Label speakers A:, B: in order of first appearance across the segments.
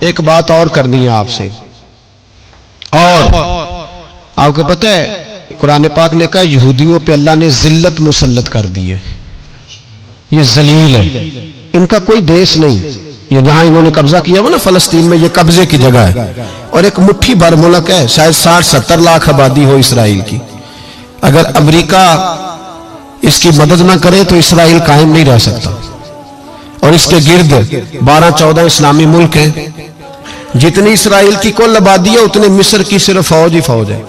A: ایک بات اور کرنی ہے آپ سے، اور آپ کو پتہ ہے قرآن پاک نے کہا یہودیوں پہ اللہ نے ذلت مسلط کر دی ہے، یہ ذلیل ہے، ان کا کوئی دیش نہیں، یہ جہاں انہوں نے قبضہ کیا وہ نا فلسطین میں، یہ قبضے کی جگہ ہے، اور ایک مٹھی بھر ملک ہے، شاید 60-70 لاکھ آبادی ہو اسرائیل کی۔ اگر امریکہ اس کی مدد نہ کرے تو اسرائیل قائم نہیں رہ سکتا، اور اس کے گرد 12-14 اسلامی ملک ہیں، جتنی اسرائیل کی کل آبادی ہے اتنے مصر کی صرف فوج ہی فوج ہے،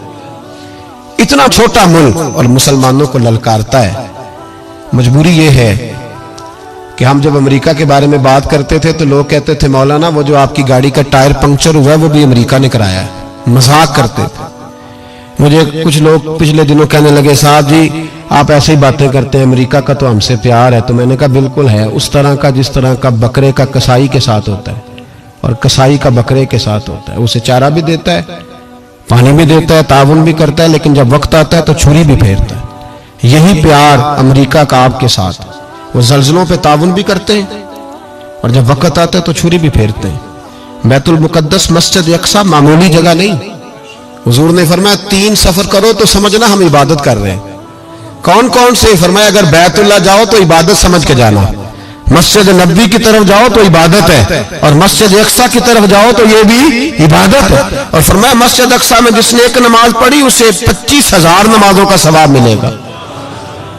A: اتنا چھوٹا ملک اور مسلمانوں کو للکارتا ہے۔ مجبوری یہ ہے کہ ہم جب امریکہ کے بارے میں بات کرتے تھے تو لوگ کہتے تھے مولانا وہ جو آپ کی گاڑی کا ٹائر پنکچر ہوا ہے وہ بھی امریکہ نے کرایا ہے، مذاق کرتے تھے۔ مجھے کچھ لوگ پچھلے دنوں کہنے لگے صاحب جی آپ ایسے ہی باتیں کرتے ہیں، امریکہ کا تو ہم سے پیار ہے، تو میں نے کہا بالکل ہے، اس طرح کا جس طرح کا بکرے کا کسائی کے ساتھ ہوتا ہے اور کسائی کا بکرے کے ساتھ ہوتا ہے، اسے چارہ بھی دیتا ہے، پانی بھی دیتا ہے، تعاون بھی کرتا ہے، لیکن جب وقت آتا ہے تو چھری بھی پھیرتا ہے۔ یہی پیار امریکہ کا آپ کے ساتھ، وہ زلزلوں پہ تعاون بھی کرتے ہیں اور جب وقت آتا ہے تو چھری بھی پھیرتے ہیں۔ بیت المقدس مسجد اقصی معمولی جگہ نہیں، حضور نے فرمایا 3 سفر کرو تو سمجھنا ہم عبادت کر رہے ہیں۔ کون کون سے؟ فرمایا اگر بیت اللہ جاؤ تو عبادت سمجھ کے جانا، مسجد نبوی کی طرف جاؤ تو عبادت ہے، اور مسجد اقصی کی طرف جاؤ تو یہ بھی عبادت ہے۔ اور فرمایا مسجد اقصی میں جس نے ایک نماز پڑھی اسے 25,000 نمازوں کا ثواب ملے گا۔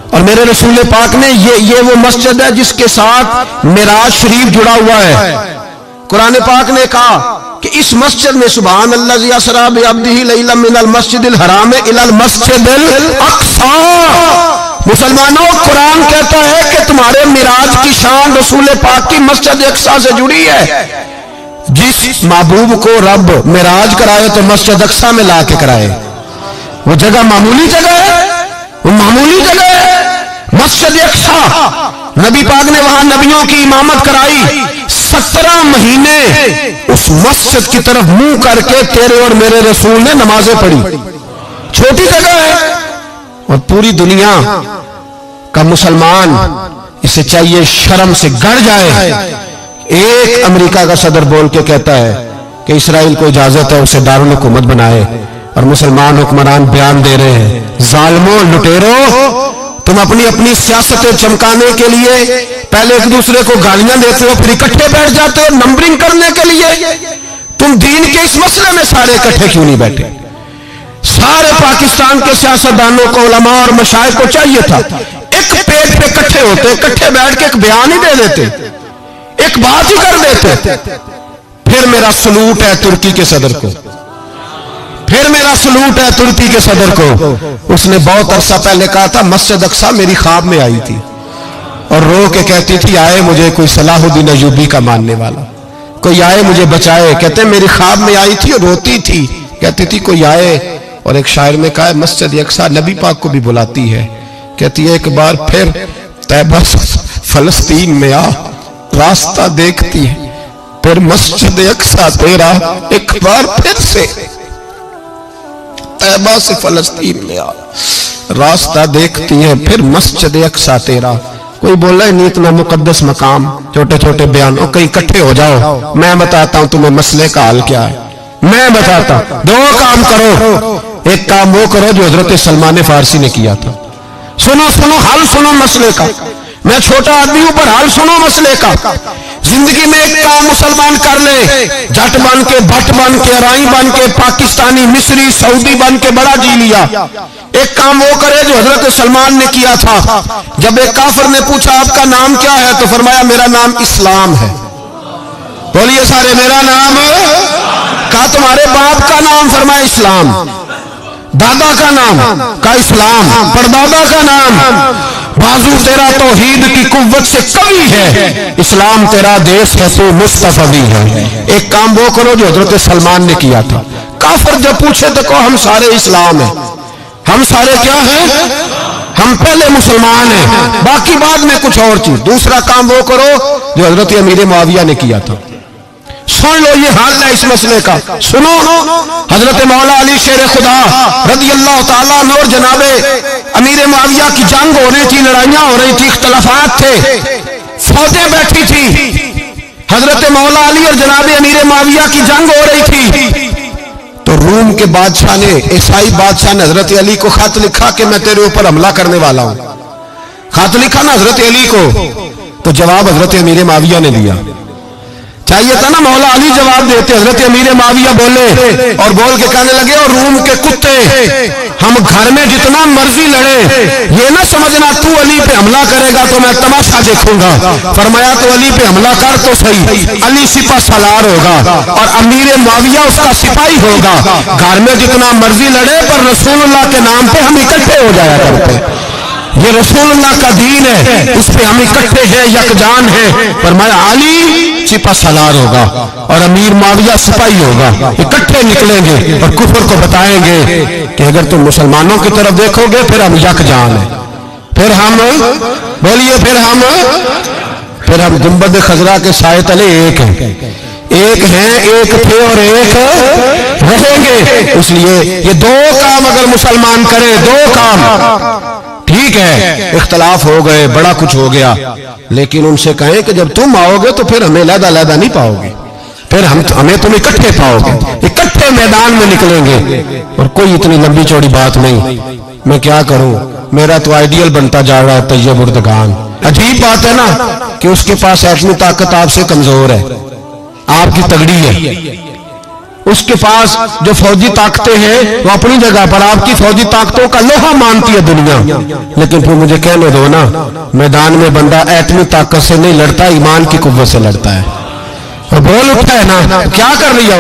A: اور میرے رسول پاک نے یہ وہ مسجد ہے جس کے ساتھ معراج شریف جڑا ہوا ہے۔ قرآن پاک نے کہا کہ اس مسجد میں سبحان اللہ اسریٰ بعبدہ لیلا من المسجد الحرام الی المسجد الاقصی۔ مسلمانوں قرآن کہتا ہے کہ تمہارے معراج کی شان رسول پاک کی مسجد اقصی سے جڑی ہے۔ جس محبوب کو رب معراج کرائے تو مسجد اقصی میں لا کے کرائے، وہ جگہ معمولی جگہ ہے، وہ معمولی جگہ ہے مسجد اقصی۔ نبی پاک نے وہاں نبیوں کی امامت کرائی، 17 مہینے اس مسجد کی طرف منہ کر کے تیرے اور میرے رسول نے نمازیں پڑھی۔ چھوٹی جگہ ہے اور پوری دنیا کا مسلمان اسے چاہیے شرم سے گڑ جائے۔ ایک امریکہ کا صدر بول کے کہتا ہے کہ اسرائیل کو اجازت ہے اسے دارالحکومت بنائے، اور مسلمان حکمران بیان دے رہے ہیں ظالموں لٹیروں تم اپنی سیاستیں چمکانے کے لیے پہلے ایک دوسرے کو گالیاں دیتے ہو، پھر اکٹھے بیٹھ جاتے ہو نمبرنگ کرنے کے لیے۔ تم دین کے اس مسئلے میں سارے اکٹھے کیوں نہیں بیٹھے؟ سارے پاکستان کے سیاستدانوں کو، علماء اور مشائخ کو چاہیے تھا ایک پیٹ پہ اکٹھے ہوتے، اکٹھے بیٹھ کے ایک بیان ہی دے دیتے، ایک بات ہی کر دیتے۔ پھر میرا سلوٹ ہے ترکی کے صدر کو، پھر میرا سلوٹ ہے ترکی کے صدر کو۔ اس نے بہت عرصہ پہلے کہا تھا مسجد اقصی میری خواب میں آئی تھی اور رو کے کہتی تھی آئے مجھے کوئی صلاح الدین ایوبی کا ماننے والا، کوئی آئے مجھے بچائے۔ کہتے میری خواب میں آئی تھی اور روتی تھی، کہتی تھی کوئی آئے۔ اور ایک شاعر نے کہا مسجد اقصی نبی پاک کو بھی بلاتی ہے، کہتی ہے ایک بار پھر طیبہ فلسطین میں آ، راستہ دیکھتی ہے پھر مسجد اقصی تیرا، ایک بار پھر سے طیبہ سے فلسطین میں آ، راستہ دیکھتی ہے پھر مسجد اقصی تیرا۔ کوئی بولا ہے نہیں اتنا مقدس مقام، چھوٹے چھوٹے بیانوں کہیں اکٹھے ہو جاؤ، میں بتاتا ہوں تمہیں مسئلے کا حل کیا ہے، میں بتاتا ہوں۔ 2 کام کرو، ایک کام وہ کرو جو حضرت سلمان فارسی نے کیا تھا، سنو حل سنو مسئلے کا، میں چھوٹا آدمی ہوں پر حل سنو مسئلے کا۔ زندگی میں ایک کام مسلمان کر لے، جٹ بن کے، بھٹ بن کے، ارائی بن کے، پاکستانی، مصری، سعودی بن کے بڑا جی لیا۔ ایک کام وہ کرے جو حضرت سلمان نے کیا تھا۔ جب ایک کافر نے پوچھا آپ کا نام کیا ہے تو فرمایا میرا نام اسلام ہے۔ بولیے سارے میرا نام ہے۔ کہا تمہارے باپ کا نام؟ فرمایا اسلام۔ دادا کا نام؟ کا اسلام۔ پردادا کا نام؟ بازو تیرا توحید کی قوت سے قوی ہے، اسلام تیرا دیس ہے تو مصطفی ہے۔ ایک کام وہ کرو جو حضرت سلمان نے کیا تھا۔ کافر جب پوچھے تو کہو ہم سارے اسلام ہیں، ہم سارے کیا ہیں؟ ہم پہلے مسلمان ہیں، باقی بعد میں کچھ اور چیز۔ دوسرا کام وہ کرو جو حضرت امیر معاویہ نے کیا تھا۔ سن لو یہ حال ہے اس مسئلے کا، سنو۔ حضرت مولا علی شیر خدا رضی اللہ تعالیٰ عنہ اور جناب امیر معاویہ کی جنگ ہو رہی تھی، لڑائیاں ہو رہی تھی، اختلافات تھے، فوجیں بیٹھی تھی، حضرت مولا علی اور جناب امیر معاویہ کی جنگ ہو رہی تھی، تو روم کے بادشاہ نے، عیسائی بادشاہ نے حضرت علی کو خط لکھا کہ میں تیرے اوپر حملہ کرنے والا ہوں. خط لکھا نا حضرت علی کو، تو جواب حضرت امیر معاویہ نے دیا. چاہیے تھا نا مولا علی جواب دیتے، حضرت امیر معاویہ بولے اور بول کے کہنے لگے، اور روم کے کتے، ہم گھر میں جتنا مرضی لڑے، یہ نہ سمجھنا تو علی پہ حملہ کرے گا تو میں تماشا دیکھوں گا. فرمایا تو علی پہ حملہ کر تو صحیح، علی سپہ سالار ہوگا اور امیر معاویہ اس کا سپاہی ہوگا. گھر میں جتنا مرضی لڑے پر رسول اللہ کے نام پہ ہم اکٹھے ہو جایا کرتے. یہ رسول اللہ کا دین ہے، اس پہ ہم اکٹھے ہیں، یکجان ہیں. فرمایا علی سپہ سالار ہوگا اور امیر معاویہ سپاہی ہوگا، اکٹھے نکلیں گے اور کفر کو بتائیں گے کہ اگر تم مسلمانوں کی طرف دیکھو گے پھر ہم یکجان ہیں، پھر ہم بولیے پھر ہم گنبد خضرا کے سائے تلے ایک ہیں، ایک ہیں، ایک تھے اور ایک رہیں گے. اس لیے یہ دو کام اگر مسلمان کرے، دو کام ٹھیک ہے، اختلاف ہو گئے، بڑا کچھ ہو گیا، لیکن ان سے کہیں کہ جب تم آؤ گے تو پھر ہمیں علیحدہ علیحدہ نہیں پاؤ گے، پھر ہمیں تم اکٹھے پاؤ گے، اکٹھے میدان میں نکلیں گے. اور کوئی اتنی لمبی چوڑی بات نہیں، میں کیا کروں، میرا تو آئیڈیل بنتا جا رہا ہے طیب اردگان. عجیب بات ہے نا کہ اس کے پاس ایٹمی طاقت آپ سے کمزور ہے، آپ کی تگڑی ہے. اس کے پاس جو فوجی طاقتیں ہیں وہ اپنی جگہ پر، آپ کی فوجی طاقتوں کا لوہا مانتی ہے دنیا. لیکن پھر مجھے کہنے دو نا، میدان میں بندہ ایٹمی طاقت سے نہیں لڑتا، ایمان کی قوت سے لڑتا ہے. اور بول اٹھا ہے نا، کیا کر لیا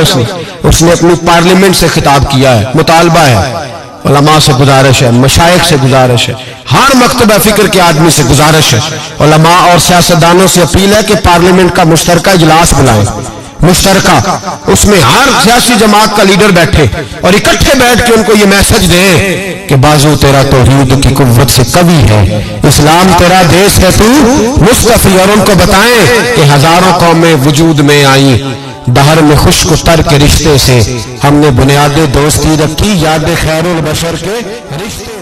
A: اس نے اپنی پارلیمنٹ سے خطاب کیا ہے، مطالبہ ہے، علماء سے گزارش ہے، مشائخ سے گزارش ہے، ہر مکتبہ فکر کے آدمی سے گزارش ہے، علماء اور سیاستدانوں سے اپیل ہے کہ پارلیمنٹ کا مشترکہ اجلاس بلائیں، مشترکہ، اس میں ہر سیاسی جماعت کا لیڈر بیٹھے اور اکٹھے بیٹھ کے ان کو یہ میسج دیں کہ بازو تیرا توحید کی قوت سے قوی ہے، اسلام تیرا دیش ہے، تو مصطفی. اور ان کو بتائیں کہ ہزاروں قومیں وجود میں آئیں، دہر میں خشک تر کے رشتے سے ہم نے بنیاد دوستی رکھی، یاد خیر البشر کے رشتے